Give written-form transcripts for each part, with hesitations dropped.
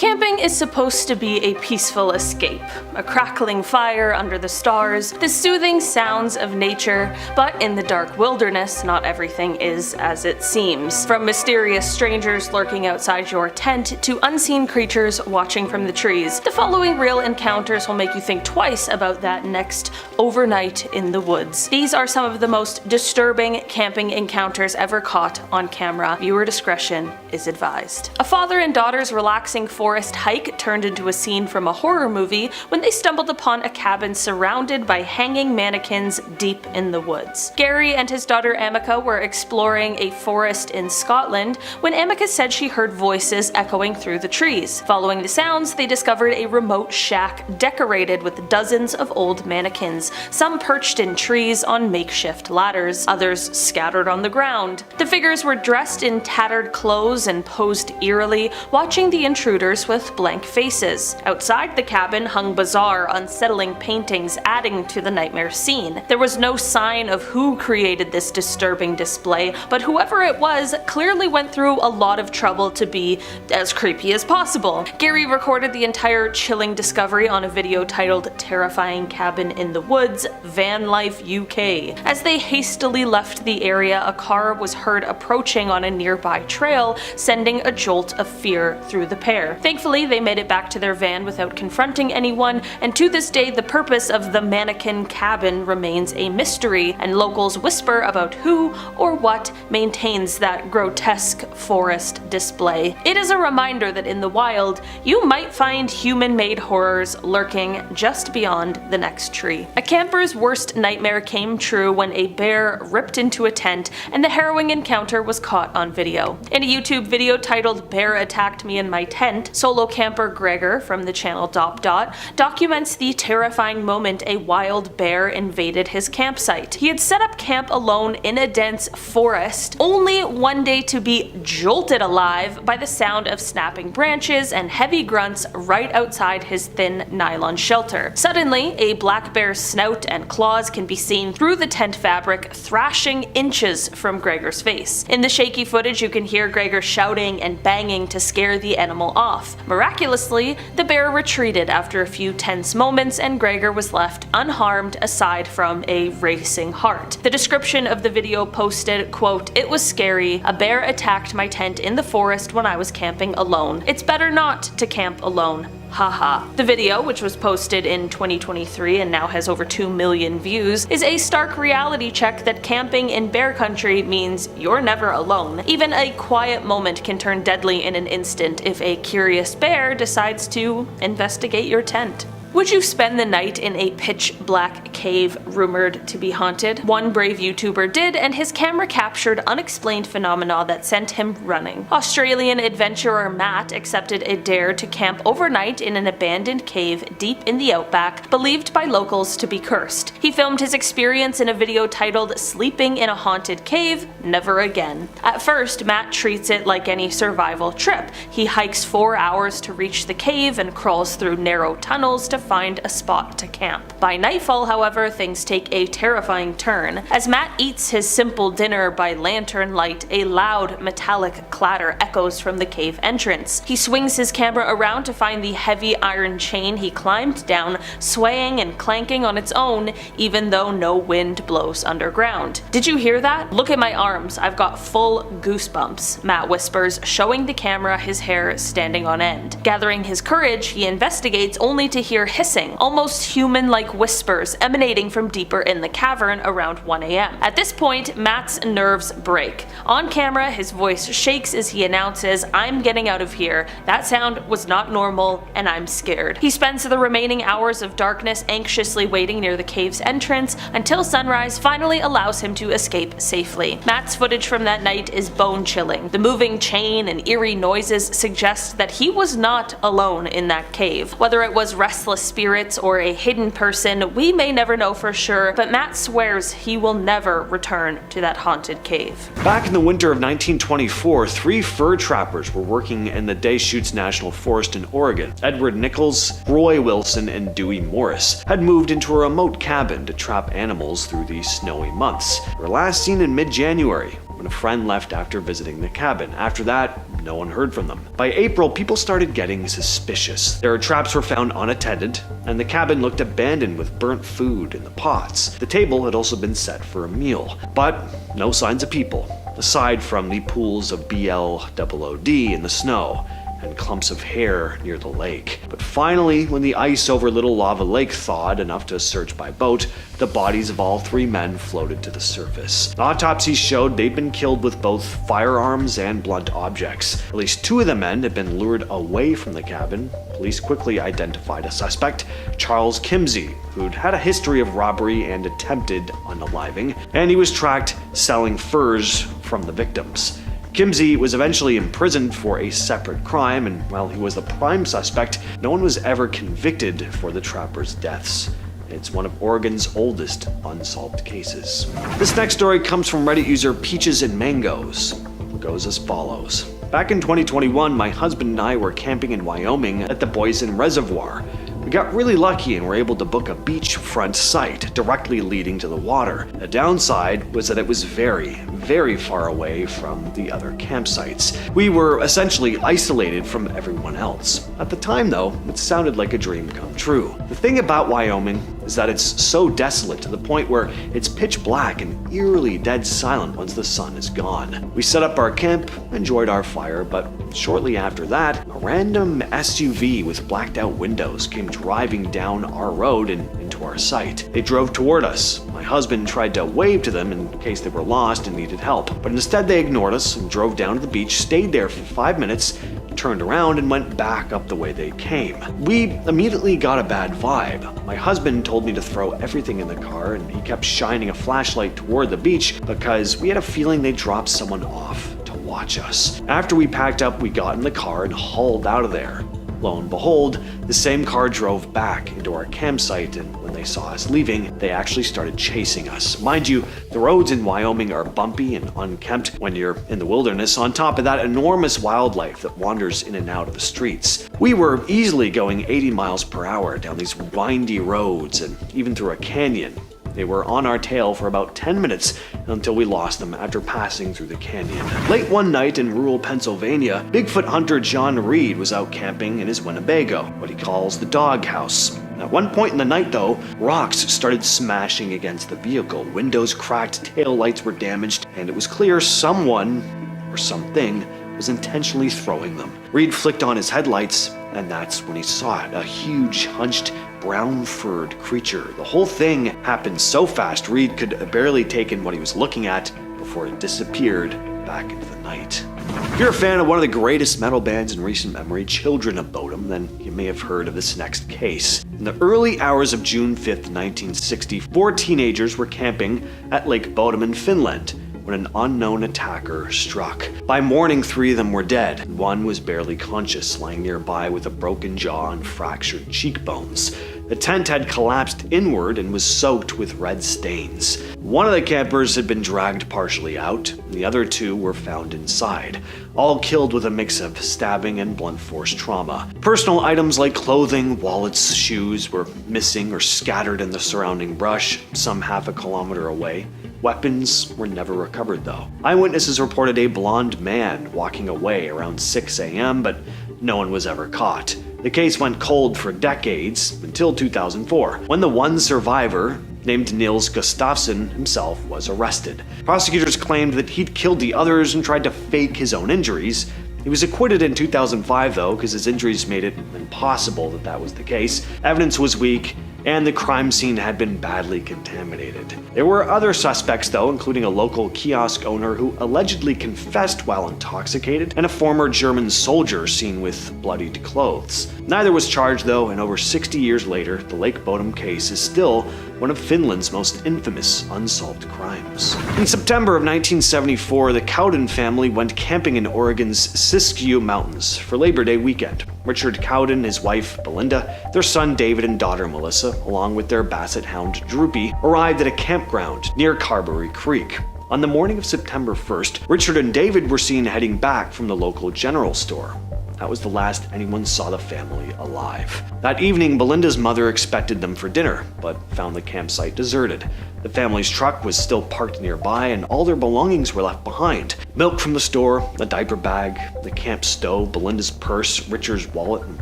Camping is supposed to be a peaceful escape, a crackling fire under the stars, the soothing sounds of nature, but in the dark wilderness, not everything is as it seems. From mysterious strangers lurking outside your tent to unseen creatures watching from the trees, the following real encounters will make you think twice about that next overnight in the woods. These are some of the most disturbing camping encounters ever caught on camera. Viewer discretion is advised. A father and daughter's relaxing forest hike turned into a scene from a horror movie when they stumbled upon a cabin surrounded by hanging mannequins deep in the woods. Gary and his daughter Amica were exploring a forest in Scotland when Amica said she heard voices echoing through the trees. Following the sounds, they discovered a remote shack decorated with dozens of old mannequins, some perched in trees on makeshift ladders, others scattered on the ground. The figures were dressed in tattered clothes and posed eerily, watching the intruders with blank faces. Outside the cabin hung bizarre, unsettling paintings adding to the nightmare scene. There was no sign of who created this disturbing display, but whoever it was clearly went through a lot of trouble to be as creepy as possible. Gary recorded the entire chilling discovery on a video titled "Terrifying Cabin in the Woods, Van Life UK." As they hastily left the area, a car was heard approaching on a nearby trail, sending a jolt of fear through the pair. Thankfully, they made it back to their van without confronting anyone, and to this day the purpose of the mannequin cabin remains a mystery, and locals whisper about who or what maintains that grotesque forest display. It is a reminder that in the wild, you might find human-made horrors lurking just beyond the next tree. A camper's worst nightmare came true when a bear ripped into a tent, and the harrowing encounter was caught on video. In a YouTube video titled "Bear Attacked Me in My Tent," solo camper Gregor from the channel documents the terrifying moment a wild bear invaded his campsite. He had set up camp alone in a dense forest, only one day to be jolted alive by the sound of snapping branches and heavy grunts right outside his thin nylon shelter. Suddenly, a black bear's snout and claws can be seen through the tent fabric, thrashing inches from Gregor's face. In the shaky footage, you can hear Gregor shouting and banging to scare the animal off. Miraculously, the bear retreated after a few tense moments, and Gregor was left unharmed aside from a racing heart. The description of the video posted, quote, "It was scary. A bear attacked my tent in the forest when I was camping alone. It's better not to camp alone. Haha." The video, which was posted in 2023 and now has over 2 million views, is a stark reality check that camping in bear country means you're never alone. Even a quiet moment can turn deadly in an instant if a curious bear decides to investigate your tent. Would you spend the night in a pitch-black cave rumored to be haunted? One brave YouTuber did, and his camera captured unexplained phenomena that sent him running. Australian adventurer Matt accepted a dare to camp overnight in an abandoned cave deep in the outback, believed by locals to be cursed. He filmed his experience in a video titled "Sleeping in a Haunted Cave, Never Again." At first, Matt treats it like any survival trip. He hikes 4 hours to reach the cave and crawls through narrow tunnels to find a spot to camp. By nightfall, however, things take a terrifying turn. As Matt eats his simple dinner by lantern light, a loud metallic clatter echoes from the cave entrance. He swings his camera around to find the heavy iron chain he climbed down, swaying and clanking on its own, even though no wind blows underground. "Did you hear that? Look at my arms. I've got full goosebumps," Matt whispers, showing the camera his hair standing on end. Gathering his courage, he investigates only to hear hissing, almost human-like whispers emanating from deeper in the cavern around 1 a.m. At this point, Matt's nerves break. On camera, his voice shakes as he announces, "I'm getting out of here. That sound was not normal, and I'm scared." He spends the remaining hours of darkness anxiously waiting near the cave's entrance until sunrise finally allows him to escape safely. Matt's footage from that night is bone-chilling. The moving chain and eerie noises suggest that he was not alone in that cave. Whether it was restless spirits or a hidden person, we may never know for sure, but Matt swears he will never return to that haunted cave. Back in the winter of 1924, 3 fur trappers were working in the Deschutes National Forest in Oregon. Edward Nichols, Roy Wilson, and Dewey Morris had moved into a remote cabin to trap animals through the snowy months. They were last seen in mid-January, when a friend left after visiting the cabin. After that, no one heard from them. By April, people started getting suspicious. Their traps were found unattended, and the cabin looked abandoned with burnt food in the pots. The table had also been set for a meal, but no signs of people, aside from the pools of BLOOD in the snow and clumps of hair near the lake. But finally, when the ice over Little Lava Lake thawed enough to search by boat, the bodies of all three men floated to the surface. Autopsies showed they'd been killed with both firearms and blunt objects. At least two of the men had been lured away from the cabin. Police quickly identified a suspect, Charles Kimsey, who'd had a history of robbery and attempted unaliving, and he was tracked selling furs from the victims. Kimsey was eventually imprisoned for a separate crime, and while he was the prime suspect, no one was ever convicted for the trappers' deaths. It's one of Oregon's oldest unsolved cases. This next story comes from Reddit user Peaches and Mangoes. It goes as follows. Back in 2021, my husband and I were camping in Wyoming at the Boysen Reservoir. We got really lucky and were able to book a beachfront site directly leading to the water. The downside was that it was very, very far away from the other campsites. We were essentially isolated from everyone else. At the time though, it sounded like a dream come true. The thing about Wyoming is that it's so desolate to the point where it's pitch black and eerily dead silent once the sun is gone. We set up our camp, enjoyed our fire, but shortly after that, a random SUV with blacked out windows came driving down our road and into our site. They drove toward us. My husband tried to wave to them in case they were lost and needed help, but instead they ignored us and drove down to the beach, stayed there for 5 minutes, turned around and went back up the way they came. We immediately got a bad vibe. My husband told me to throw everything in the car, and he kept shining a flashlight toward the beach because we had a feeling they dropped someone off to watch us. After we packed up, we got in the car and hauled out of there. Lo and behold, the same car drove back into our campsite, and when they saw us leaving, they actually started chasing us. Mind you, the roads in Wyoming are bumpy and unkempt when you're in the wilderness, on top of that enormous wildlife that wanders in and out of the streets. We were easily going 80 miles per hour down these windy roads and even through a canyon. They were on our tail for about 10 minutes until we lost them after passing through the canyon. Late one night in rural Pennsylvania, Bigfoot hunter John Reed was out camping in his Winnebago, what he calls the dog house. At one point in the night though, rocks started smashing against the vehicle. Windows cracked, tail lights were damaged, and it was clear someone, or something, was intentionally throwing them. Reed flicked on his headlights, and that's when he saw it, a huge, hunched, brown-furred creature. The whole thing happened so fast, Reed could barely take in what he was looking at before it disappeared back into the night. If you're a fan of one of the greatest metal bands in recent memory, Children of Bodom, then you may have heard of this next case. In the early hours of June 5th, 1960, 4 teenagers were camping at Lake Bodom in Finland when an unknown attacker struck. By morning, 3 of them were dead. One was barely conscious, lying nearby with a broken jaw and fractured cheekbones. The tent had collapsed inward and was soaked with red stains. One of the campers had been dragged partially out, and the other 2 were found inside, all killed with a mix of stabbing and blunt force trauma. Personal items like clothing, wallets, shoes were missing or scattered in the surrounding brush, some half a kilometer away. Weapons were never recovered though. Eyewitnesses reported a blonde man walking away around 6 a.m., but no one was ever caught. The case went cold for decades, until 2004, when the one survivor, named Nils Gustafsson himself, was arrested. Prosecutors claimed that he'd killed the others and tried to fake his own injuries. He was acquitted in 2005 though, because his injuries made it impossible that that was the case. Evidence was weak, and the crime scene had been badly contaminated. There were other suspects though, including a local kiosk owner who allegedly confessed while intoxicated, and a former German soldier seen with bloodied clothes. Neither was charged though, and over 60 years later, the Lake Bodom case is still one of Finland's most infamous unsolved crimes. In September of 1974, the Cowden family went camping in Oregon's Siskiyou Mountains for Labor Day weekend. Richard Cowden, his wife Belinda, their son David and daughter Melissa, along with their basset hound Droopy, arrived at a campground near Carberry Creek. On the morning of September 1st, Richard and David were seen heading back from the local general store. that was the last anyone saw the family alive. That evening, Belinda's mother expected them for dinner, but found the campsite deserted. The family's truck was still parked nearby, and all their belongings were left behind. Milk from the store, a diaper bag, the camp stove, Belinda's purse, Richard's wallet and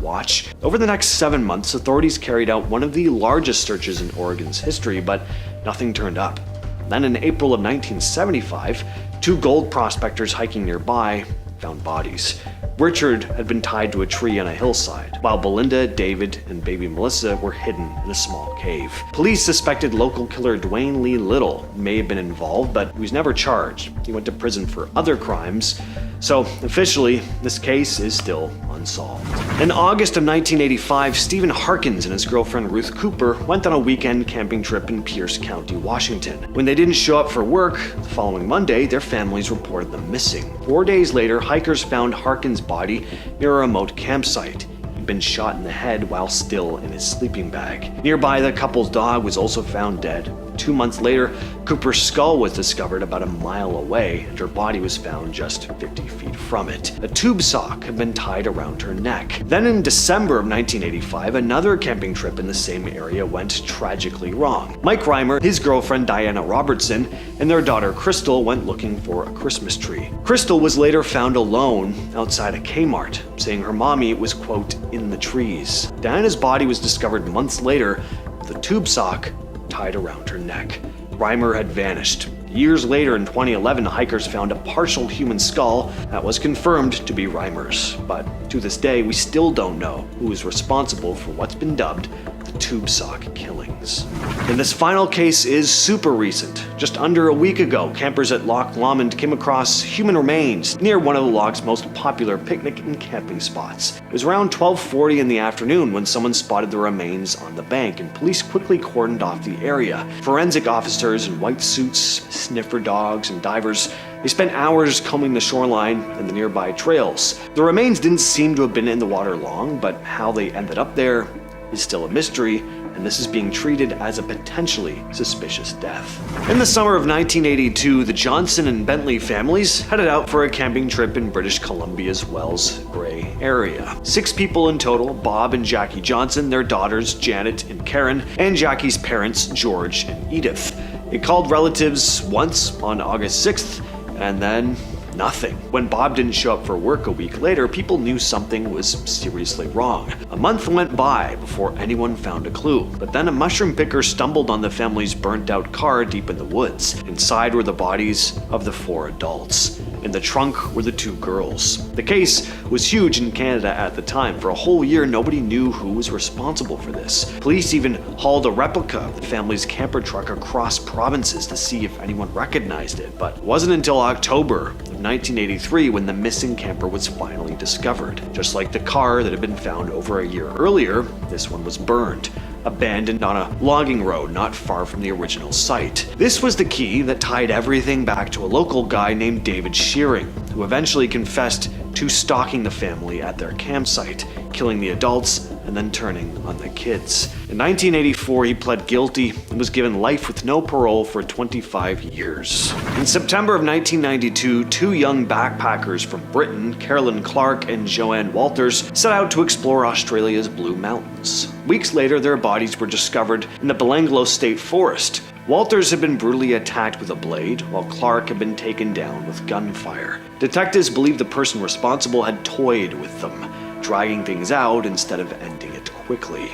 watch. Over the next 7 months, authorities carried out one of the largest searches in Oregon's history, but nothing turned up. Then in April of 1975, 2 gold prospectors hiking nearby found bodies. Richard had been tied to a tree on a hillside, while Belinda, David, and baby Melissa were hidden in a small cave. Police suspected local killer Dwayne Lee Little may have been involved, but he was never charged. He went to prison for other crimes, so officially, this case is still unsolved. In August of 1985, Stephen Harkins and his girlfriend Ruth Cooper went on a weekend camping trip in Pierce County, Washington. When they didn't show up for work the following Monday, their families reported them missing. 4 days later, hikers found Harkins' body near a remote campsite. He'd been shot in the head while still in his sleeping bag. Nearby, the couple's dog was also found dead. 2 months later, Cooper's skull was discovered about a mile away, and her body was found just 50 feet from it. A tube sock had been tied around her neck. Then in December of 1985, another camping trip in the same area went tragically wrong. Mike Reimer, his girlfriend Diana Robertson, and their daughter Crystal went looking for a Christmas tree. Crystal was later found alone outside a Kmart, saying her mommy was, quote, in the trees. Diana's body was discovered months later with a tube sock tied around her neck. Reimer had vanished. Years later, in 2011, hikers found a partial human skull that was confirmed to be Reimer's. But to this day, we still don't know who is responsible for what's been dubbed the tube sock killings. And this final case is super recent. Just under a week ago, campers at Loch Lomond came across human remains near one of the loch's most popular picnic and camping spots. It was around 12:40 in the afternoon when someone spotted the remains on the bank, and police quickly cordoned off the area. Forensic officers in white suits, sniffer dogs, and divers, they spent hours combing the shoreline and the nearby trails. The remains didn't seem to have been in the water long, but how they ended up there is still a mystery, and this is being treated as a potentially suspicious death. In the summer of 1982, the Johnson and Bentley families headed out for a camping trip in British Columbia's Wells Gray area. 6 people in total: Bob and Jackie Johnson, their daughters Janet and Karen, and Jackie's parents George and Edith. They called relatives once on August 6th, and then nothing. When Bob didn't show up for work a week later, people knew something was seriously wrong. A month went by before anyone found a clue, but then a mushroom picker stumbled on the family's burnt-out car deep in the woods. Inside were the bodies of the 4 adults. In the trunk were the 2 girls. The case was huge in Canada at the time. For a whole year, nobody knew who was responsible for this. Police even hauled a replica of the family's camper truck across provinces to see if anyone recognized it, but it wasn't until October of 1983 when the missing camper was finally discovered. Just like the car that had been found over a year earlier, this one was burned, abandoned on a logging road not far from the original site. This was the key that tied everything back to a local guy named David Shearing, who eventually confessed to stalking the family at their campsite, killing the adults, and then turning on the kids. In 1984, he pled guilty and was given life with no parole for 25 years. In September of 1992, 2 young backpackers from Britain, Carolyn Clark and Joanne Walters, set out to explore Australia's Blue Mountains. Weeks later, their bodies were discovered in the Belanglo State Forest. Walters had been brutally attacked with a blade, while Clark had been taken down with gunfire. Detectives believe the person responsible had toyed with them, dragging things out instead of ending it quickly.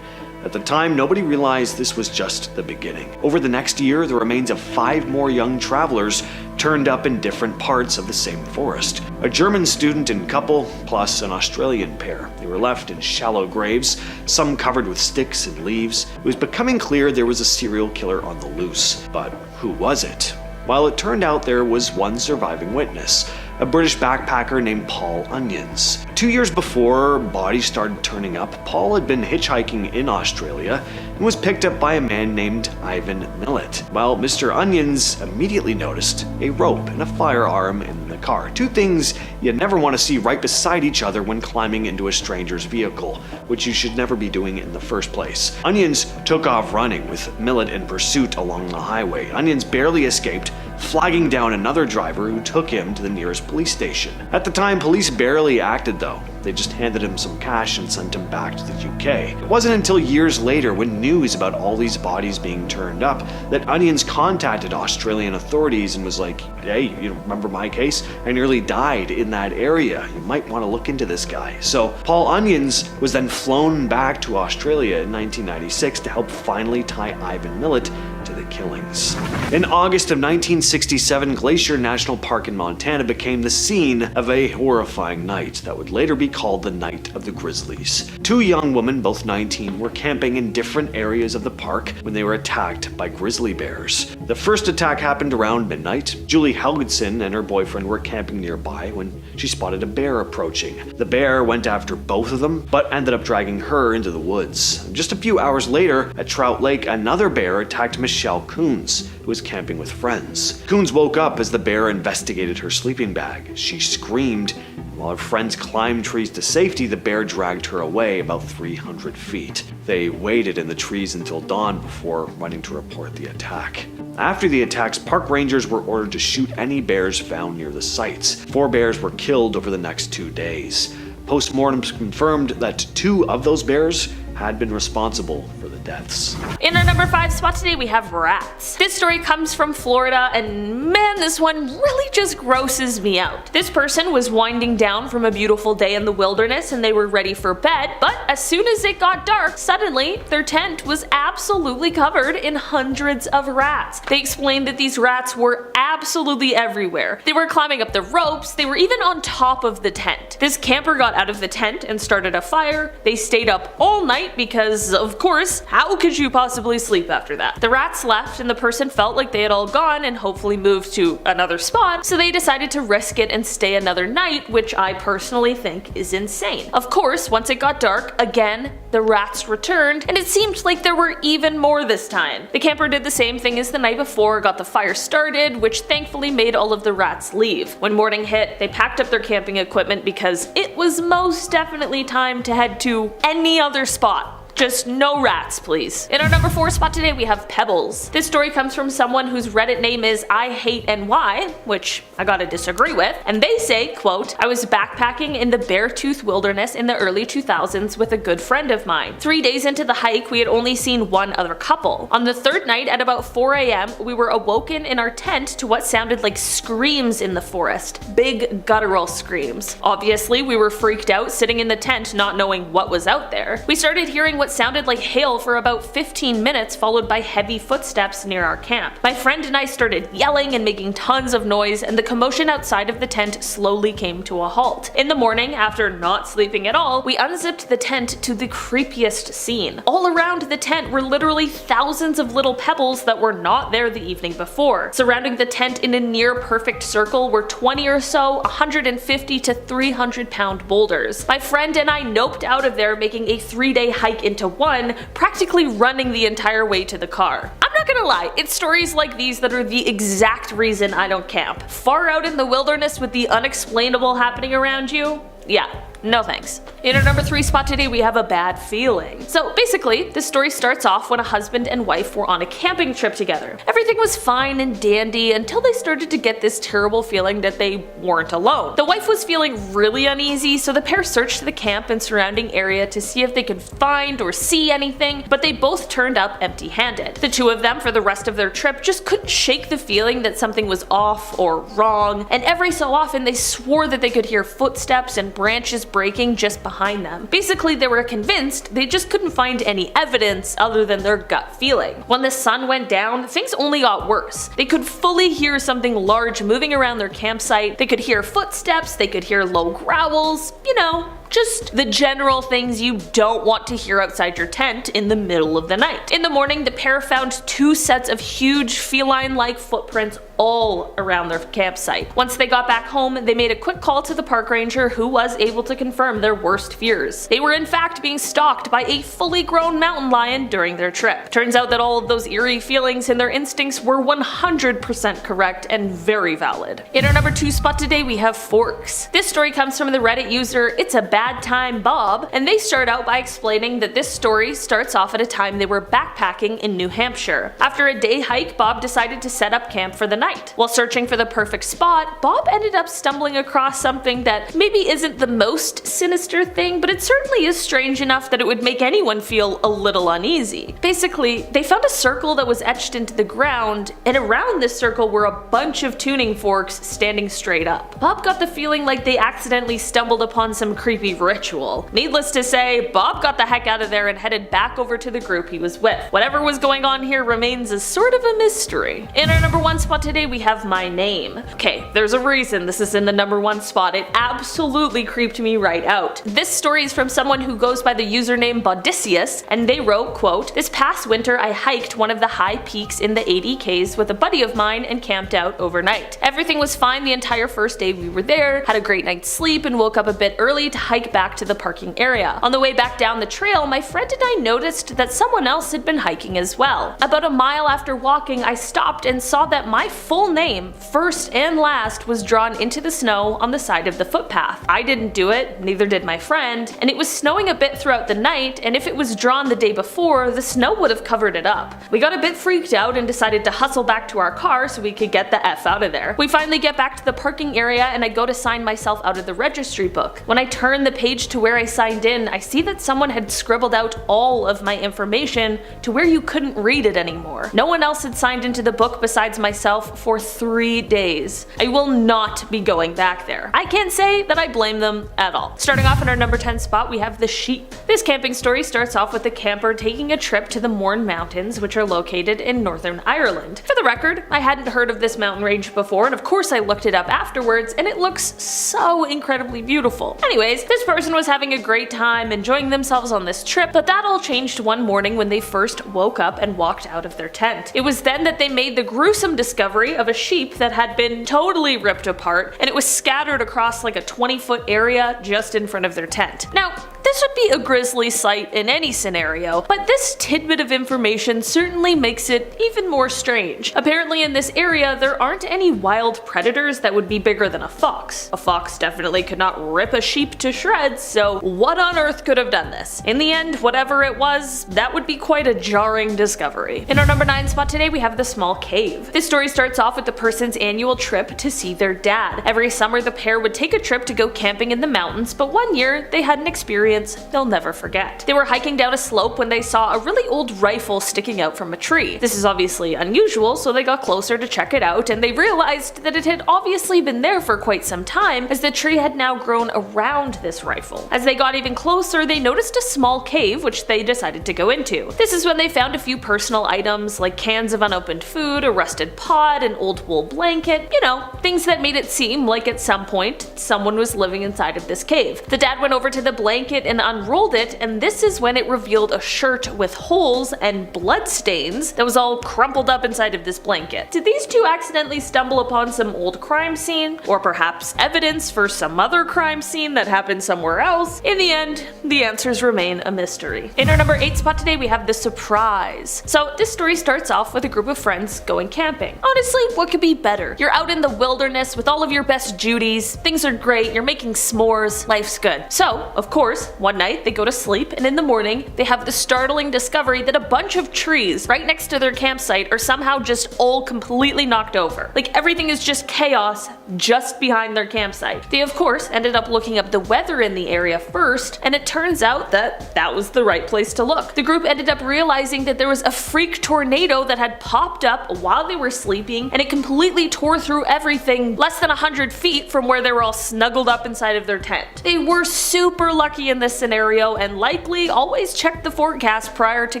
At the time, nobody realized this was just the beginning. Over the next year, the remains of 5 more young travelers turned up in different parts of the same forest. A German student and couple, plus an Australian pair. They were left in shallow graves, some covered with sticks and leaves. It was becoming clear there was a serial killer on the loose. But who was it? Well, it turned out there was one surviving witness, a British backpacker named Paul Onions. 2 years before bodies started turning up, Paul had been hitchhiking in Australia and was picked up by a man named Ivan Millet. Well, Mr. Onions immediately noticed a rope and a firearm in the car. 2 things you'd never want to see right beside each other when climbing into a stranger's vehicle, which you should never be doing in the first place. Onions took off running, with Millet in pursuit along the highway. Onions barely escaped, flagging down another driver who took him to the nearest police station. At the time, police barely acted though. They just handed him some cash and sent him back to the UK. It wasn't until years later, when news about all these bodies being turned up, that Onions contacted Australian authorities and was like, hey, you remember my case? I nearly died in that area. You might want to look into this guy. So Paul Onions was then flown back to Australia in 1996 to help finally tie Ivan Millet to the killings. In August of 1967, Glacier National Park in Montana became the scene of a horrifying night that would later be called the Night of the Grizzlies. Two young women, both 19, were camping in different areas of the park when they were attacked by grizzly bears. The first attack happened around midnight. Julie Helgeson and her boyfriend were camping nearby when she spotted a bear approaching. The bear went after both of them, but ended up dragging her into the woods. Just a few hours later, at Trout Lake, another bear attacked Michelle Coons, who was camping with friends. Coons woke up as the bear investigated her sleeping bag. She screamed, and while her friends climbed trees to safety, the bear dragged her away about 300 feet. They waited in the trees until dawn before running to report the attack. After the attacks, park rangers were ordered to shoot any bears found near the sites. 4 bears were killed over the next 2 days. Postmortems confirmed that 2 of those bears had been responsible for the deaths. In our number 5 spot today, we have rats. This story comes from Florida, and man, this one really just grosses me out. This person was winding down from a beautiful day in the wilderness and they were ready for bed, but as soon as it got dark, suddenly their tent was absolutely covered in hundreds of rats. They explained that these rats were absolutely everywhere. They were climbing up the ropes, they were even on top of the tent. This camper got out of the tent and started a fire. They stayed up all night because, of course, how could you possibly sleep after that? The rats left and the person felt like they had all gone and hopefully moved to another spot, so they decided to risk it and stay another night, which I personally think is insane. Of course, once it got dark, again, the rats returned, and it seemed like there were even more this time. The camper did the same thing as the night before, got the fire started, which thankfully made all of the rats leave. When morning hit, they packed up their camping equipment because it was most definitely time to head to any other spot. Just no rats, please. In our number 4 spot today, we have Pebbles. This story comes from someone whose Reddit name is I Hate NY, which I gotta disagree with, and they say, quote, I was backpacking in the Beartooth Wilderness in the early 2000s with a good friend of mine. 3 days into the hike, we had only seen one other couple. On the 3rd night at about 4 a.m., we were awoken in our tent to what sounded like screams in the forest. Big guttural screams. Obviously, we were freaked out sitting in the tent not knowing what was out there. We started hearing what sounded like hail for about 15 minutes, followed by heavy footsteps near our camp. My friend and I started yelling and making tons of noise, and the commotion outside of the tent slowly came to a halt. In the morning, after not sleeping at all, we unzipped the tent to the creepiest scene. All around the tent were literally thousands of little pebbles that were not there the evening before. Surrounding the tent in a near perfect circle were 20 or so 150 to 300 pound boulders. My friend and I noped out of there, making a 3-day hike into one, practically running the entire way to the car. I'm not gonna lie, it's stories like these that are the exact reason I don't camp. Far out in the wilderness with the unexplainable happening around you? Yeah. No thanks. In our number 3 spot today, we have a bad feeling. So basically, this story starts off when a husband and wife were on a camping trip together. Everything was fine and dandy until they started to get this terrible feeling that they weren't alone. The wife was feeling really uneasy, so the pair searched the camp and surrounding area to see if they could find or see anything, but they both turned up empty-handed. The two of them, for the rest of their trip, just couldn't shake the feeling that something was off or wrong, and every so often they swore that they could hear footsteps and branches breaking just behind them. Basically, they were convinced they just couldn't find any evidence other than their gut feeling. When the sun went down, things only got worse. They could fully hear something large moving around their campsite, they could hear footsteps, they could hear low growls, you know, just the general things you don't want to hear outside your tent in the middle of the night. In the morning, the pair found 2 sets of huge feline-like footprints all around their campsite. Once they got back home, they made a quick call to the park ranger, who was able to confirm their worst fears. They were in fact being stalked by a fully grown mountain lion during their trip. Turns out that all of those eerie feelings and their instincts were 100% correct and very valid. In our number 2 spot today, we have forks. This story comes from the Reddit user It's a Bad Bad Time Bob, and they start out by explaining that this story starts off at a time they were backpacking in New Hampshire. After a day hike, Bob decided to set up camp for the night. While searching for the perfect spot, Bob ended up stumbling across something that maybe isn't the most sinister thing, but it certainly is strange enough that it would make anyone feel a little uneasy. Basically, they found a circle that was etched into the ground, and around this circle were a bunch of tuning forks standing straight up. Bob got the feeling like they accidentally stumbled upon some creepy ritual. Needless to say, Bob got the heck out of there and headed back over to the group he was with. Whatever was going on here remains a sort of a mystery. In our number 1 spot today, we have My Name. Okay, there's a reason this is in the number 1 spot. It absolutely creeped me right out. This story is from someone who goes by the username Bodicius, and they wrote, quote, "This past winter I hiked one of the high peaks in the 80Ks with a buddy of mine and camped out overnight. Everything was fine the entire first day we were there, had a great night's sleep and woke up a bit early to hike back to the parking area. On the way back down the trail, my friend and I noticed that someone else had been hiking as well. About a mile after walking, I stopped and saw that my full name, first and last, was drawn into the snow on the side of the footpath. I didn't do it, neither did my friend, and it was snowing a bit throughout the night, and if it was drawn the day before, the snow would have covered it up. We got a bit freaked out and decided to hustle back to our car so we could get the F out of there. We finally get back to the parking area and I go to sign myself out of the registry book. When I turn the page to where I signed in, I see that someone had scribbled out all of my information to where you couldn't read it anymore. No one else had signed into the book besides myself for 3 days. I will not be going back there. I can't say that I blame them at all. Starting off in our number 10 spot, we have The Sheep. This camping story starts off with a camper taking a trip to the Mourne Mountains, which are located in Northern Ireland. For the record, I hadn't heard of this mountain range before, and of course I looked it up afterwards, and it looks so incredibly beautiful. Anyways, this person was having a great time enjoying themselves on this trip, but that all changed one morning when they first woke up and walked out of their tent. It was then that they made the gruesome discovery of a sheep that had been totally ripped apart, and it was scattered across like a 20-foot area just in front of their tent. Now, this would be a grisly sight in any scenario, but this tidbit of information certainly makes it even more strange. Apparently in this area, there aren't any wild predators that would be bigger than a fox. A fox definitely could not rip a sheep to shreds, so what on earth could have done this? In the end, whatever it was, that would be quite a jarring discovery. In our number 9 spot today, we have The Small Cave. This story starts off with the person's annual trip to see their dad. Every summer, the pair would take a trip to go camping in the mountains, but one year, they had an experience they'll never forget. They were hiking down a slope when they saw a really old rifle sticking out from a tree. This is obviously unusual, so they got closer to check it out, and they realized that it had obviously been there for quite some time, as the tree had now grown around this rifle. As they got even closer, they noticed a small cave, which they decided to go into. This is when they found a few personal items like cans of unopened food, a rusted pot, an old wool blanket, you know, things that made it seem like at some point someone was living inside of this cave. The dad went over to the blanket and unrolled it, and this is when it revealed a shirt with holes and blood stains that was all crumpled up inside of this blanket. Did these two accidentally stumble upon some old crime scene, or perhaps evidence for some other crime scene that happened somewhere else? In the end, the answers remain a mystery. In our number 8 spot today, we have The Surprise. So this story starts off with a group of friends going camping. Honestly, what could be better? You're out in the wilderness with all of your best Judies, things are great, you're making s'mores, life's good. So, of course, one night they go to sleep, and in the morning they have the startling discovery that a bunch of trees right next to their campsite are somehow just all completely knocked over. Like everything is just chaos just behind their campsite. They of course ended up looking up the weather in the area first, and it turns out that that was the right place to look. The group ended up realizing that there was a freak tornado that had popped up while they were sleeping, and it completely tore through everything less than 100 feet from where they were all snuggled up inside of their tent. They were super lucky in this scenario, and likely always checked the forecast prior to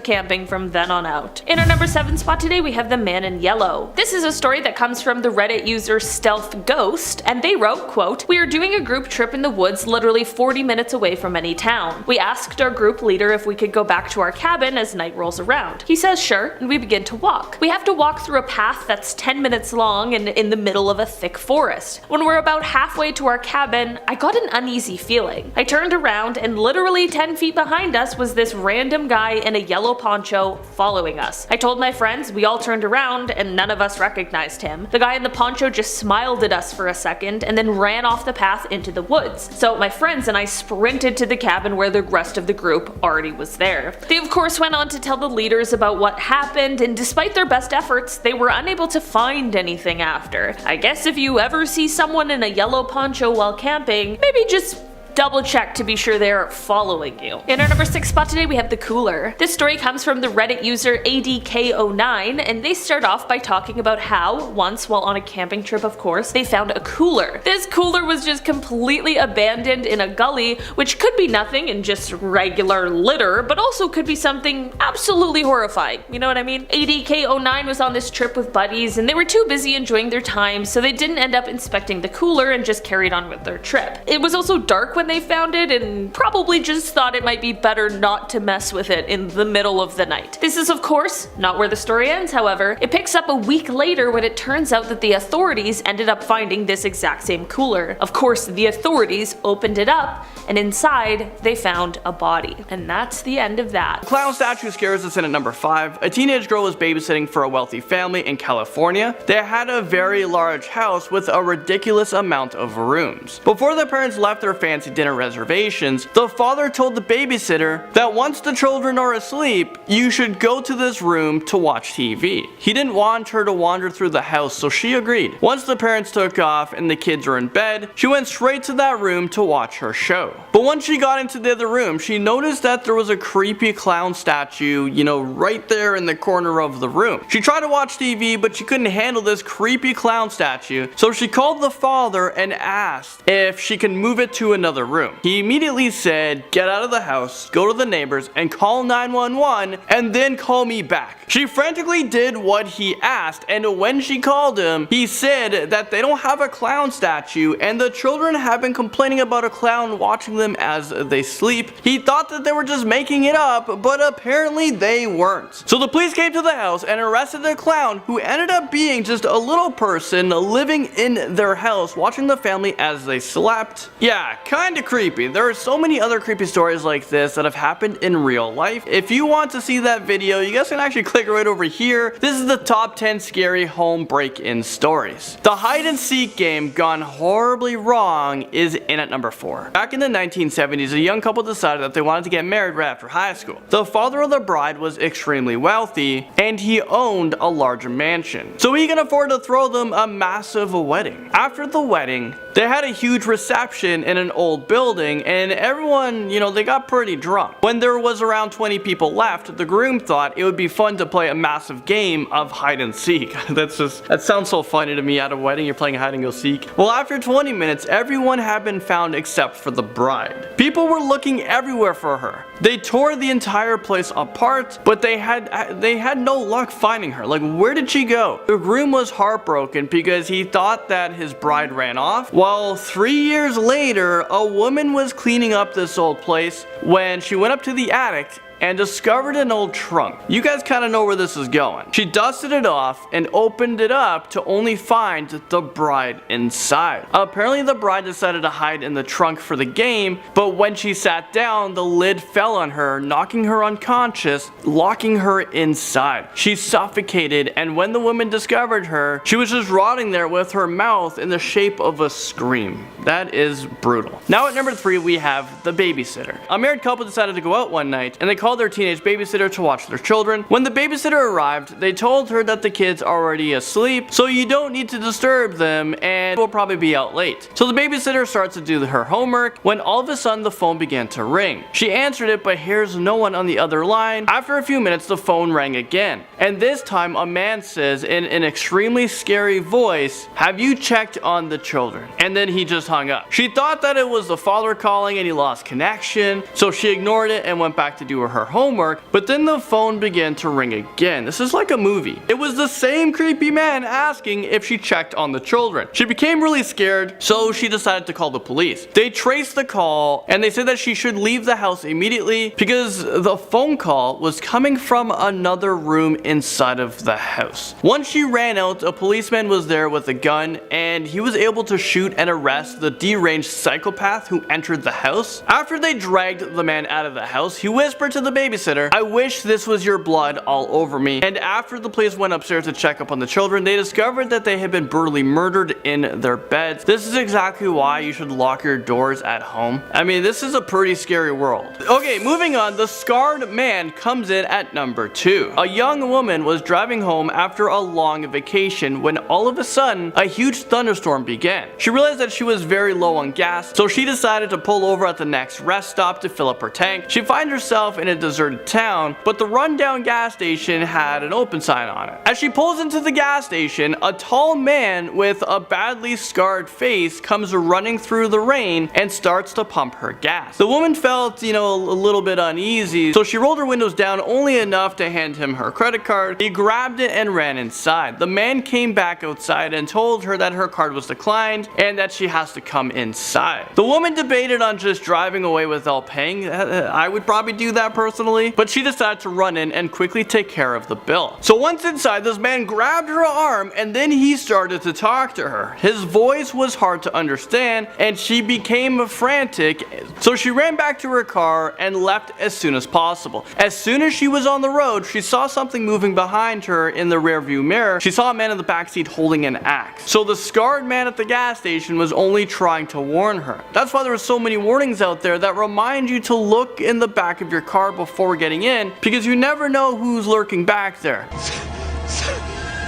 camping from then on out. In our number 7 spot today, we have The Man in Yellow. This is a story that comes from the Reddit user Stealth Ghost, and they wrote, quote, "We are doing a group trip in the woods literally 40 minutes away from any town. We asked our group leader if we could go back to our cabin as night rolls around. He says sure, and we begin to walk. We have to walk through a path that's 10 minutes long and in the middle of a thick forest. When we're about halfway to our cabin, I got an uneasy feeling. I turned around, and literally 10 feet behind us was this random guy in a yellow poncho following us. I told my friends, we all turned around, and none of us recognized him. The guy in the poncho just smiled at us for a second and then ran off the path into the woods. So my friends and I sprinted to the cabin where the rest of the group already was there. They of course went on to tell the leaders about what happened, and despite their best efforts, they were unable to find anything after. I guess if you ever see someone in a yellow poncho while camping, maybe just double check to be sure they're following you. In our number 6 spot today we have the cooler. This story comes from the Reddit user ADK09, and they start off by talking about how, once while on a camping trip of course, they found a cooler. This cooler was just completely abandoned in a gully, which could be nothing and just regular litter, but also could be something absolutely horrifying, you know what I mean? ADK09 was on this trip with buddies and they were too busy enjoying their time, so they didn't end up inspecting the cooler and just carried on with their trip. It was also dark when they found it and probably just thought it might be better not to mess with it in the middle of the night. This is of course not where the story ends, however. It picks up a week later when it turns out that the authorities ended up finding this exact same cooler. Of course, the authorities opened it up and inside they found a body. And that's the end of that. Clown statue scares us in at number 5. A teenage girl was babysitting for a wealthy family in California. They had a very large house with a ridiculous amount of rooms. Before the parents left their fancy dinner reservations, the father told the babysitter that once the children are asleep, you should go to this room to watch TV. He didn't want her to wander through the house, so she agreed. Once the parents took off and the kids were in bed, she went straight to that room to watch her show. But once she got into the other room, she noticed that there was a creepy clown statue, right there in the corner of the room. She tried to watch TV, but she couldn't handle this creepy clown statue, so she called the father and asked if she can move it to another room. He immediately said, "Get out of the house, go to the neighbors, and call 911, and then call me back." She frantically did what he asked, and when she called him, he said that they don't have a clown statue, and the children have been complaining about a clown watching them as they sleep. He thought that they were just making it up, but apparently they weren't. So the police came to the house and arrested the clown, who ended up being just a little person living in their house, watching the family as they slept. Yeah, kinda creepy. There are so many other creepy stories like this that have happened in real life. If you want to see that video, you guys can actually click right over here. This is the top 10 scary home break-in stories. The hide and seek game gone horribly wrong is in at number 4. Back in the 1970s, a young couple decided that they wanted to get married right after high school. The father of the bride was extremely wealthy and he owned a large mansion, so he could afford to throw them a massive wedding. After the wedding, they had a huge reception in an old building and everyone, they got pretty drunk. When there was around 20 people left, the groom thought it would be fun to play a massive game of hide and seek. That sounds so funny to me. At a wedding, you're playing hide and go seek. Well, after 20 minutes, everyone had been found except for the bride. People were looking everywhere for her. They tore the entire place apart, but they had no luck finding her. Like, where did she go? The groom was heartbroken because he thought that his bride ran off. Well, 3 years later, a woman was cleaning up this old place when she went up to the attic and discovered an old trunk. You guys kind of know where this is going. She dusted it off and opened it up to only find the bride inside. Apparently the bride decided to hide in the trunk for the game, but when she sat down, the lid fell on her, knocking her unconscious, locking her inside. She suffocated, and when the woman discovered her, she was just rotting there with her mouth in the shape of a scream. That is brutal. Now at number 3, we have the babysitter. A married couple decided to go out one night, and they called their teenage babysitter to watch their children. When the babysitter arrived, they told her that the kids are already asleep, so you don't need to disturb them and will probably be out late. So the babysitter starts to do her homework when all of a sudden the phone began to ring. She answered it, but hears no one on the other line. After a few minutes, the phone rang again, and this time a man says in an extremely scary voice, "Have you checked on the children?" And then he just hung up. She thought that it was the father calling and he lost connection, so she ignored it and went back to do her homework, but then the phone began to ring again. This is like a movie. It was the same creepy man asking if she checked on the children. She became really scared, so she decided to call the police. They traced the call and they said that she should leave the house immediately immediately because the phone call was coming from another room inside of the house. Once she ran out, a policeman was there with a gun and he was able to shoot and arrest the deranged psychopath who entered the house. After they dragged the man out of the house, he whispered to the babysitter, "I wish this was your blood all over me." And after the police went upstairs to check up on the children, they discovered that they had been brutally murdered in their beds. This is exactly why you should lock your doors at home. I mean, this is a pretty scary world. Okay, moving on, the scarred man comes in at number 2. A young woman was driving home after a long vacation when all of a sudden a huge thunderstorm began. She realized that she was very low on gas, so she decided to pull over at the next rest stop to fill up her tank. She finds herself in a deserted town, but the rundown gas station had an open sign on it. As she pulls into the gas station, a tall man with a badly scarred face comes running through the rain and starts to pump her gas. The woman felt, a little bit uneasy, so she rolled her windows down only enough to hand him her credit card. He grabbed it and ran inside. The man came back outside and told her that her card was declined and that she has to come inside. The woman debated on just driving away without paying. I would probably do that personally, but she decided to run in and quickly take care of the bill. So once inside, this man grabbed her arm and then he started to talk to her. His voice was hard to understand and she became frantic, so she ran back to her car and left as soon as possible. As soon as she was on the road, she saw something moving behind her in the rearview mirror. She saw a man in the backseat holding an axe. So the scarred man at the gas station was only trying to warn her. That's why there are so many warnings out there that remind you to look in the back of your car before getting in, because you never know who's lurking back there.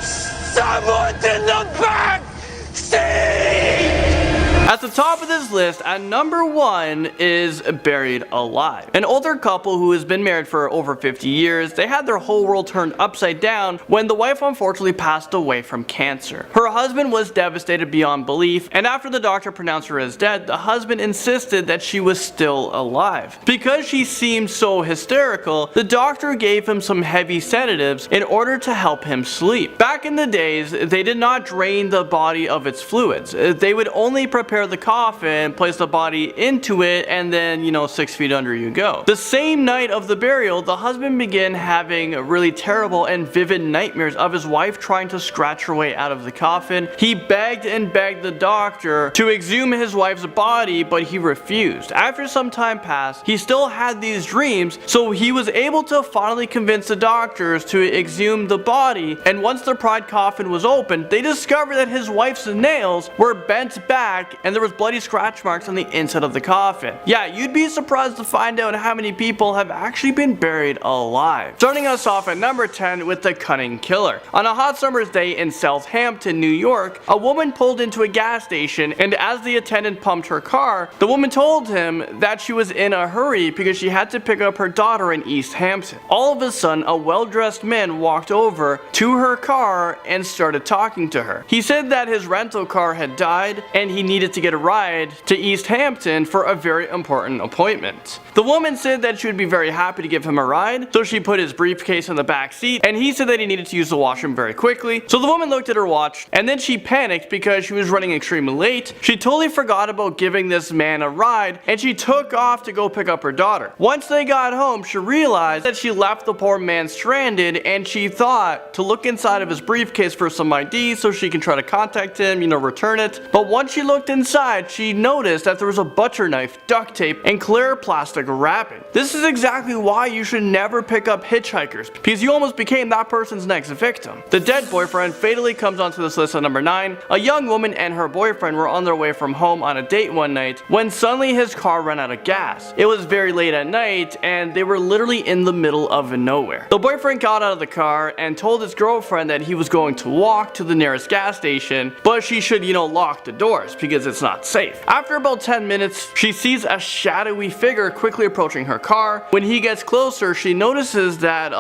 Someone's in the back seat! At the top of this list, at number 1, is Buried Alive. An older couple who has been married for over 50 years, they had their whole world turned upside down when the wife unfortunately passed away from cancer. Her husband was devastated beyond belief, and after the doctor pronounced her as dead, the husband insisted that she was still alive. Because she seemed so hysterical, the doctor gave him some heavy sedatives in order to help him sleep. Back in the days, they did not drain the body of its fluids. They would only prepare the coffin, place the body into it, and then 6 feet under you go. The same night of the burial, the husband began having really terrible and vivid nightmares of his wife trying to scratch her way out of the coffin. He begged and begged the doctor to exhume his wife's body, but he refused. After some time passed, he still had these dreams, so he was able to finally convince the doctors to exhume the body, and once the pride coffin was opened, they discovered that his wife's nails were bent back and there was bloody scratch marks on the inside of the coffin. Yeah, you'd be surprised to find out how many people have actually been buried alive. Starting us off at number 10 with the cunning killer. On a hot summer's day in Southampton, New York, a woman pulled into a gas station, and as the attendant pumped her car, the woman told him that she was in a hurry because she had to pick up her daughter in East Hampton. All of a sudden, a well-dressed man walked over to her car and started talking to her. He said that his rental car had died and he needed to get a ride to East Hampton for a very important appointment. The woman said that she would be very happy to give him a ride, so she put his briefcase in the back seat, and he said that he needed to use the washroom very quickly. So the woman looked at her watch, and then she panicked because she was running extremely late. She totally forgot about giving this man a ride, and she took off to go pick up her daughter. Once they got home, she realized that she left the poor man stranded, and she thought to look inside of his briefcase for some ID so she can try to contact him, return it. But once she looked inside, she noticed that there was a butcher knife, duct tape, and clear plastic wrapping. This is exactly why you should never pick up hitchhikers, because you almost became that person's next victim. The dead boyfriend fatally comes onto this list at number 9. A young woman and her boyfriend were on their way from home on a date one night when suddenly his car ran out of gas. It was very late at night and they were literally in the middle of nowhere. The boyfriend got out of the car and told his girlfriend that he was going to walk to the nearest gas station, but she should, lock the doors because it's not safe. After about 10 minutes, she sees a shadowy figure quickly approaching her car. When he gets closer, she notices that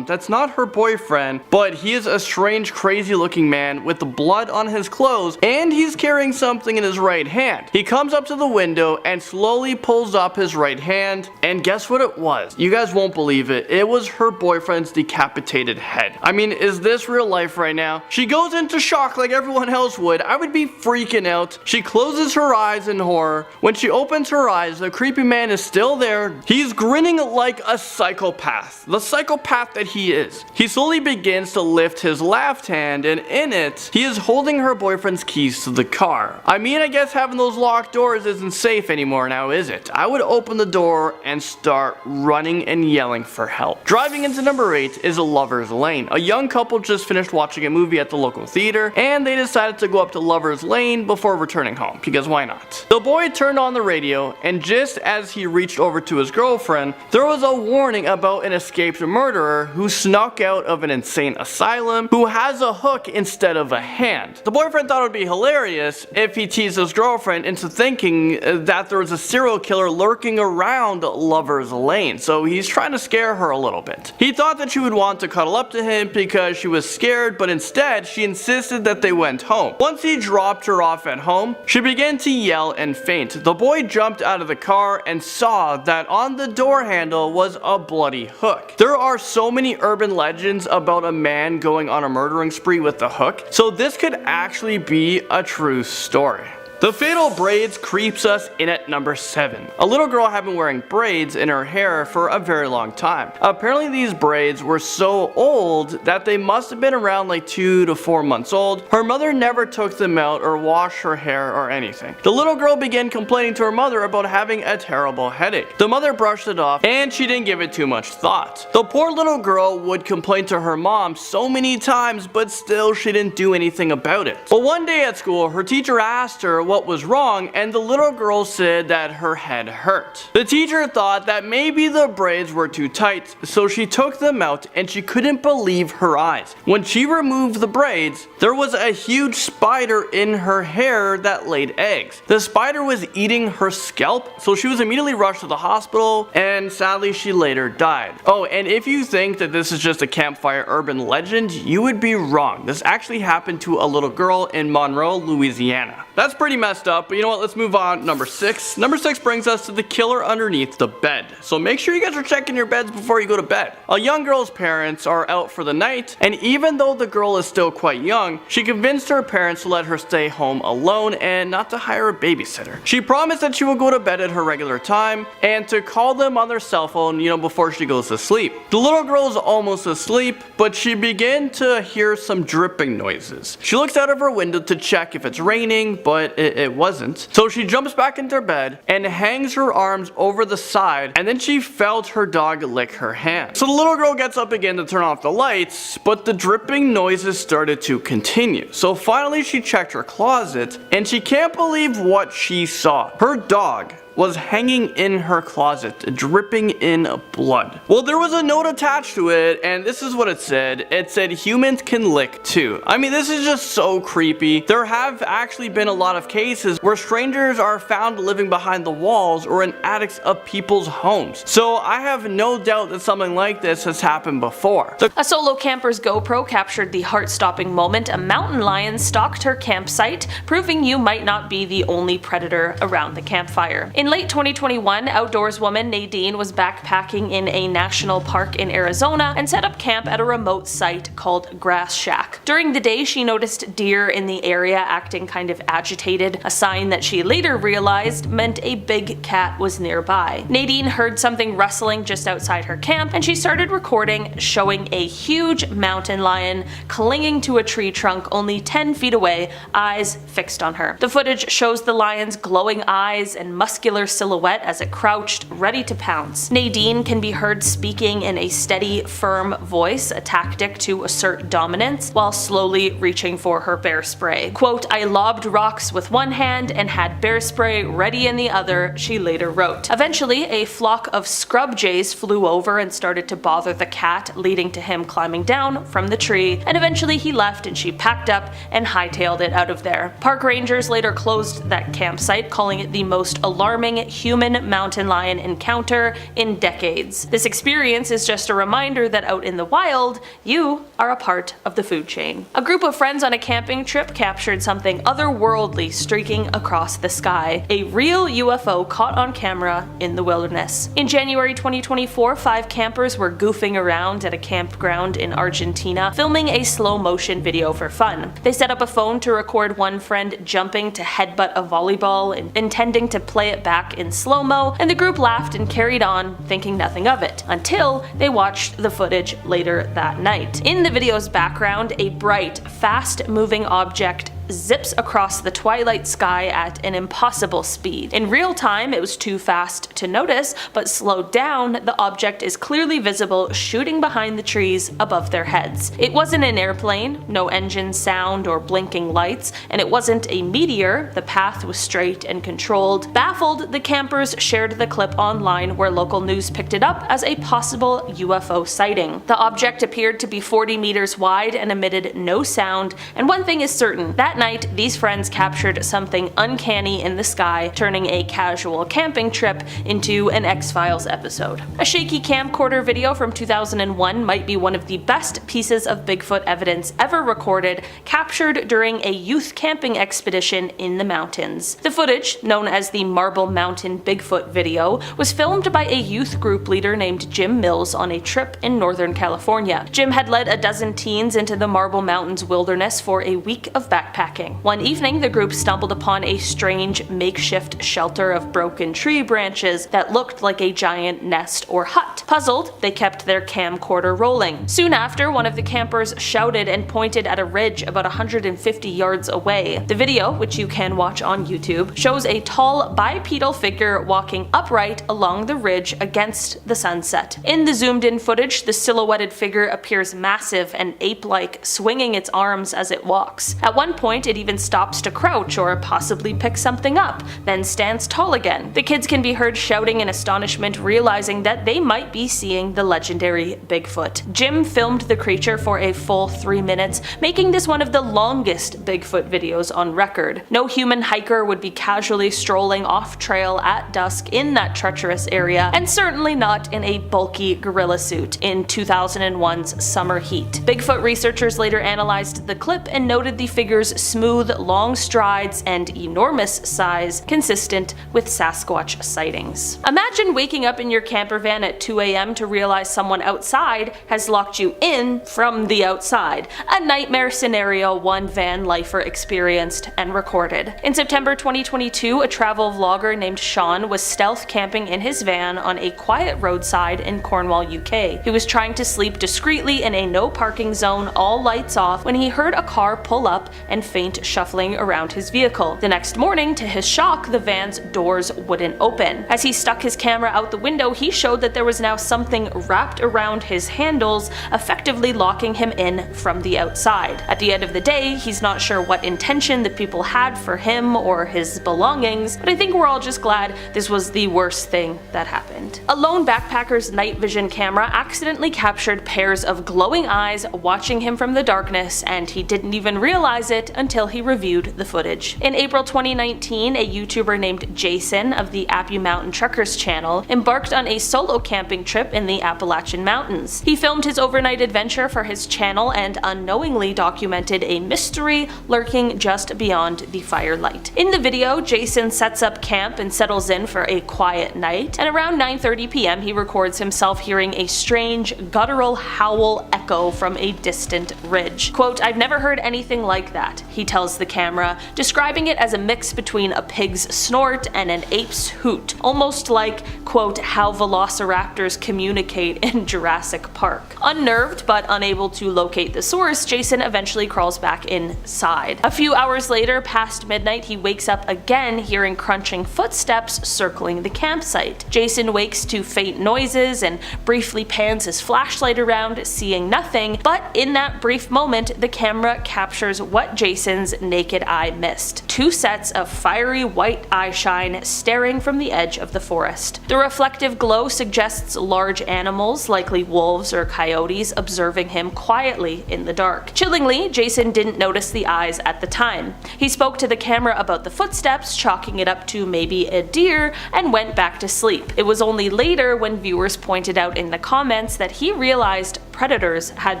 that's not her boyfriend, but he is a strange, crazy looking man with the blood on his clothes, and he's carrying something in his right hand. He comes up to the window and slowly pulls up his right hand, and guess what it was? You guys won't believe it. It was her boyfriend's decapitated head. I mean, is this real life right now? She goes into shock like everyone else would. I would be freaking out. She closes closes her eyes in horror. When she opens her eyes, the creepy man is still there. He's grinning like a psychopath. The psychopath that he is. He slowly begins to lift his left hand, and in it, he is holding her boyfriend's keys to the car. I mean, I guess having those locked doors isn't safe anymore now, is it? I would open the door and start running and yelling for help. Driving into number 8 is a Lover's Lane. A young couple just finished watching a movie at the local theater, and they decided to go up to Lover's Lane before returning home, because why not? The boy turned on the radio, and just as he reached over to his girlfriend, there was a warning about an escaped murderer who snuck out of an insane asylum who has a hook instead of a hand. The boyfriend thought it would be hilarious if he teased his girlfriend into thinking that there was a serial killer lurking around Lover's Lane, so he's trying to scare her a little bit. He thought that she would want to cuddle up to him because she was scared, but instead she insisted that they went home. Once he dropped her off at home, she began to yell and faint. The boy jumped out of the car and saw that on the door handle was a bloody hook. There are so many urban legends about a man going on a murdering spree with the hook, so this could actually be a true story. The fatal braids creeps us in at number 7. A little girl had been wearing braids in her hair for a very long time. Apparently these braids were so old that they must have been around like 2 to 4 months old. Her mother never took them out or washed her hair or anything. The little girl began complaining to her mother about having a terrible headache. The mother brushed it off and she didn't give it too much thought. The poor little girl would complain to her mom so many times, but still she didn't do anything about it. But one day at school, her teacher asked her what was wrong, and the little girl said that her head hurt. The teacher thought that maybe the braids were too tight, so she took them out and she couldn't believe her eyes. When she removed the braids, there was a huge spider in her hair that laid eggs. The spider was eating her scalp, so she was immediately rushed to the hospital, and sadly she later died. Oh, and if you think that this is just a campfire urban legend, you would be wrong. This actually happened to a little girl in Monroe, Louisiana. That's pretty messed up, but you know what, let's move on. Number 6. Number 6 brings us to the killer underneath the bed. So make sure you guys are checking your beds before you go to bed. A young girl's parents are out for the night, and even though the girl is still quite young, she convinced her parents to let her stay home alone and not to hire a babysitter. She promised that she will go to bed at her regular time and to call them on their cell phone, before she goes to sleep. The little girl is almost asleep, but she began to hear some dripping noises. She looks out of her window to check if it's raining, but it wasn't. So she jumps back into her bed and hangs her arms over the side, and then she felt her dog lick her hand. So the little girl gets up again to turn off the lights, but the dripping noises started to continue. So finally she checked her closet, and she can't believe what she saw. Her dog was hanging in her closet, dripping in blood. Well, there was a note attached to it, and this is what it said. It said, "Humans can lick too." I mean, this is just so creepy. There have actually been a lot of cases where strangers are found living behind the walls or in attics of people's homes. So I have no doubt that something like this has happened before. A solo camper's GoPro captured the heart-stopping moment a mountain lion stalked her campsite, proving you might not be the only predator around the campfire. In late 2021, outdoorswoman Nadine was backpacking in a national park in Arizona and set up camp at a remote site called Grass Shack. During the day, she noticed deer in the area acting kind of agitated, a sign that she later realized meant a big cat was nearby. Nadine heard something rustling just outside her camp, and she started recording, showing a huge mountain lion clinging to a tree trunk only 10 feet away, eyes fixed on her. The footage shows the lion's glowing eyes and muscular silhouette as it crouched, ready to pounce. Nadine can be heard speaking in a steady, firm voice, a tactic to assert dominance, while slowly reaching for her bear spray. Quote, "I lobbed rocks with one hand and had bear spray ready in the other," she later wrote. Eventually, a flock of scrub jays flew over and started to bother the cat, leading to him climbing down from the tree, and eventually he left and she packed up and hightailed it out of there. Park rangers later closed that campsite, calling it the most alarming alarming human mountain lion encounter in decades. This experience is just a reminder that out in the wild, you are a part of the food chain. A group of friends on a camping trip captured something otherworldly streaking across the sky, a real UFO caught on camera in the wilderness. In January 2024, 5 campers were goofing around at a campground in Argentina, filming a slow-motion video for fun. They set up a phone to record one friend jumping to headbutt a volleyball, intending to play it back in slow-mo, and the group laughed and carried on, thinking nothing of it, until they watched the footage later that night. In the video's background, a bright, fast-moving object zips across the twilight sky at an impossible speed. In real time, it was too fast to notice, but slowed down, the object is clearly visible shooting behind the trees above their heads. It wasn't an airplane, no engine sound or blinking lights, and it wasn't a meteor, the path was straight and controlled. Baffled, the campers shared the clip online where local news picked it up as a possible UFO sighting. The object appeared to be 40 meters wide and emitted no sound, and one thing is certain, that night, these friends captured something uncanny in the sky, turning a casual camping trip into an X-Files episode. A shaky camcorder video from 2001 might be one of the best pieces of Bigfoot evidence ever recorded, captured during a youth camping expedition in the mountains. The footage, known as the Marble Mountain Bigfoot video, was filmed by a youth group leader named Jim Mills on a trip in Northern California. Jim had led a dozen teens into the Marble Mountains wilderness for a week of backpacking. One evening, the group stumbled upon a strange makeshift shelter of broken tree branches that looked like a giant nest or hut. Puzzled, they kept their camcorder rolling. Soon after, one of the campers shouted and pointed at a ridge about 150 yards away. The video, which you can watch on YouTube, shows a tall bipedal figure walking upright along the ridge against the sunset. In the zoomed-in footage, the silhouetted figure appears massive and ape-like, swinging its arms as it walks. At one point, it even stops to crouch or possibly pick something up, then stands tall again. The kids can be heard shouting in astonishment, realizing that they might be seeing the legendary Bigfoot. Jim filmed the creature for a full 3 minutes, making this one of the longest Bigfoot videos on record. No human hiker would be casually strolling off trail at dusk in that treacherous area, and certainly not in a bulky gorilla suit in 2001's summer heat. Bigfoot researchers later analyzed the clip and noted the figure's smooth, long strides and enormous size consistent with Sasquatch sightings. Imagine waking up in your camper van at 2 a.m. to realize someone outside has locked you in from the outside. A nightmare scenario one van lifer experienced and recorded. In September 2022, a travel vlogger named Sean was stealth camping in his van on a quiet roadside in Cornwall, UK. He was trying to sleep discreetly in a no parking zone, all lights off, when he heard a car pull up and faint shuffling around his vehicle. The next morning, to his shock, the van's doors wouldn't open. As he stuck his camera out the window, he showed that there was now something wrapped around his handles, effectively locking him in from the outside. At the end of the day, he's not sure what intention the people had for him or his belongings, but I think we're all just glad this was the worst thing that happened. A lone backpacker's night vision camera accidentally captured pairs of glowing eyes watching him from the darkness, and he didn't even realize it until he reviewed the footage. In April 2019, a YouTuber named Jason of the Appy Mountain Truckers channel embarked on a solo camping trip in the Appalachian Mountains. He filmed his overnight adventure for his channel and unknowingly documented a mystery lurking just beyond the firelight. In the video, Jason sets up camp and settles in for a quiet night, and around 9:30 p.m. he records himself hearing a strange, guttural howl echo from a distant ridge. Quote, "I've never heard anything like that," he tells the camera, describing it as a mix between a pig's snort and an ape's hoot, almost like, quote, "how velociraptors communicate in Jurassic Park." Unnerved but unable to locate the source, Jason eventually crawls back inside. A few hours later, past midnight, he wakes up again hearing crunching footsteps circling the campsite. Jason wakes to faint noises and briefly pans his flashlight around, seeing nothing, but in that brief moment, the camera captures what Jason Jason's naked eye missed. Two sets of fiery white eye shine staring from the edge of the forest. The reflective glow suggests large animals, likely wolves or coyotes, observing him quietly in the dark. Chillingly, Jason didn't notice the eyes at the time. He spoke to the camera about the footsteps, chalking it up to maybe a deer, and went back to sleep. It was only later when viewers pointed out in the comments that he realized predators had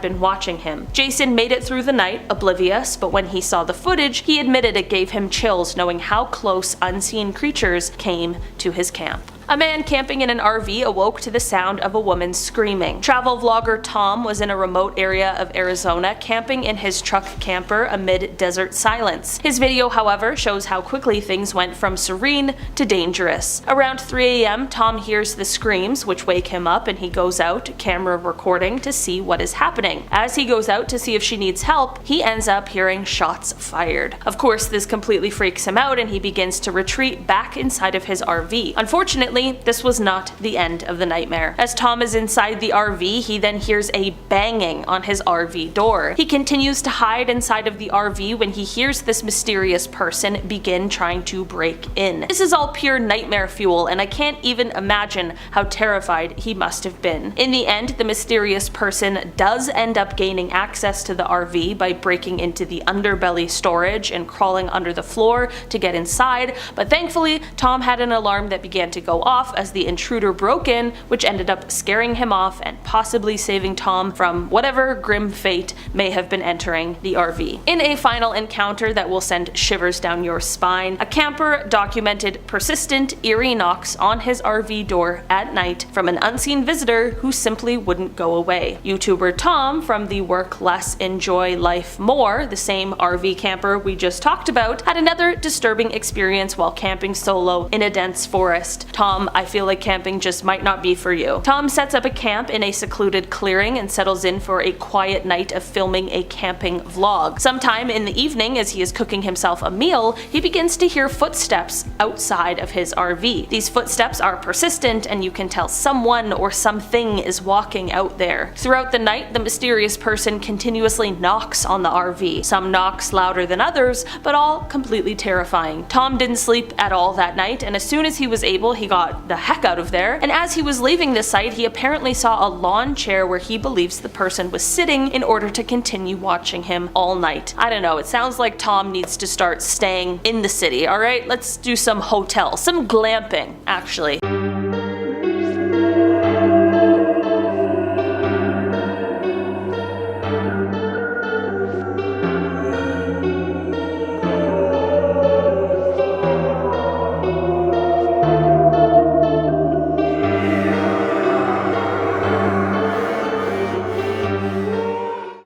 been watching him. Jason made it through the night, oblivious, but when he saw the footage, he admitted it gave him chills knowing how close unseen creatures came to his camp. A man camping in an RV awoke to the sound of a woman screaming. Travel vlogger Tom was in a remote area of Arizona camping in his truck camper amid desert silence. His video, however, shows how quickly things went from serene to dangerous. Around 3 a.m., Tom hears the screams, which wake him up, and he goes out, camera recording, to see what is happening. As he goes out to see if she needs help, he ends up hearing shots fired. Of course, this completely freaks him out and he begins to retreat back inside of his RV. Unfortunately, this was not the end of the nightmare. As Tom is inside the RV, he then hears a banging on his RV door. He continues to hide inside of the RV when he hears this mysterious person begin trying to break in. This is all pure nightmare fuel, and I can't even imagine how terrified he must have been. In the end, the mysterious person does end up gaining access to the RV by breaking into the underbelly storage and crawling under the floor to get inside, but thankfully, Tom had an alarm that began to go off as the intruder broke in, which ended up scaring him off and possibly saving Tom from whatever grim fate may have been entering the RV. In a final encounter that will send shivers down your spine, a camper documented persistent, eerie knocks on his RV door at night from an unseen visitor who simply wouldn't go away. YouTuber Tom from the Work Less, Enjoy Life More, the same RV camper we just talked about, had another disturbing experience while camping solo in a dense forest. Tom, I feel like camping just might not be for you. Tom sets up a camp in a secluded clearing and settles in for a quiet night of filming a camping vlog. Sometime in the evening, as he is cooking himself a meal, he begins to hear footsteps outside of his RV. These footsteps are persistent, and you can tell someone or something is walking out there. Throughout the night, the mysterious person continuously knocks on the RV. Some knocks louder than others, but all completely terrifying. Tom didn't sleep at all that night, and as soon as he was able, he got the heck out of there, and as he was leaving the site, he apparently saw a lawn chair where he believes the person was sitting in order to continue watching him all night. I don't know, it sounds like Tom needs to start staying in the city, alright? Let's do some hotel, some glamping, actually.